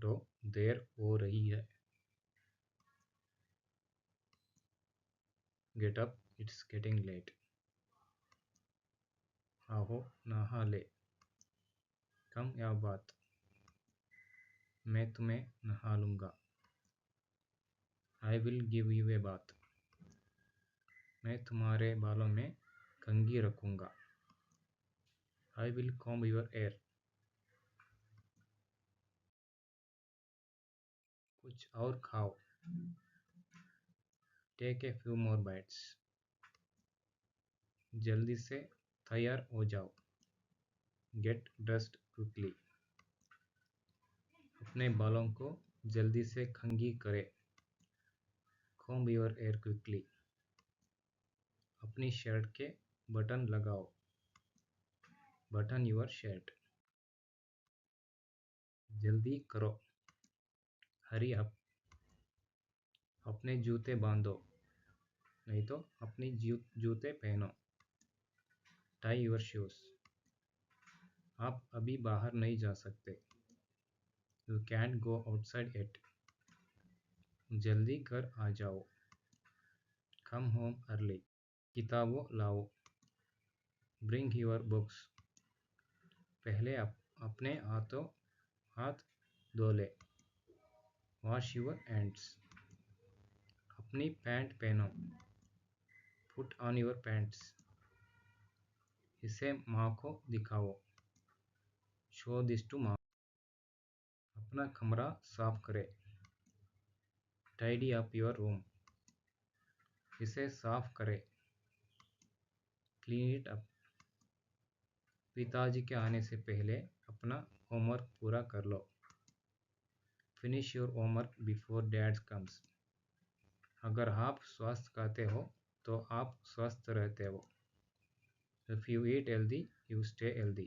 उठो, देर हो रही है। Get up, it's getting late. आओ नहा ले। कम या बात, मैं तुम्हें नहा लूँगा। I will give you a bath. मैं तुम्हारे बालों में कंघी रखूँगा। I will comb your hair. कुछ और खाओ। Take a few more bites. जल्दी से तैयार हो जाओ। Get dressed quickly. अपने बालों को जल्दी से कंघी करें। Comb your hair quickly. अपनी शर्ट के बटन लगाओ। Button your shirt. जल्दी करो। Hurry up. अपने जूते बांधो, नहीं तो अपनी जूते पहनो। Tie your shoes. आप अभी बाहर नहीं जा सकते। You can't go outside yet. जल्दी घर आ जाओ। Come home early. किताबों लाओ। Bring your books. पहले अपने हाथ धो ले। Wash your hands. अपनी पैंट पहनो। Put on your pants. इसे माँ को दिखाओ। Show this to mom. अपना कमरा साफ करें। Tidy up your room. इसे साफ करें। Clean it up. पिताजी के आने से पहले अपना होमवर्क पूरा कर लो। Finish your homework before dad comes. अगर आप स्वस्थ खाते हो तो आप स्वस्थ रहते हो। If you eat healthy, you stay healthy.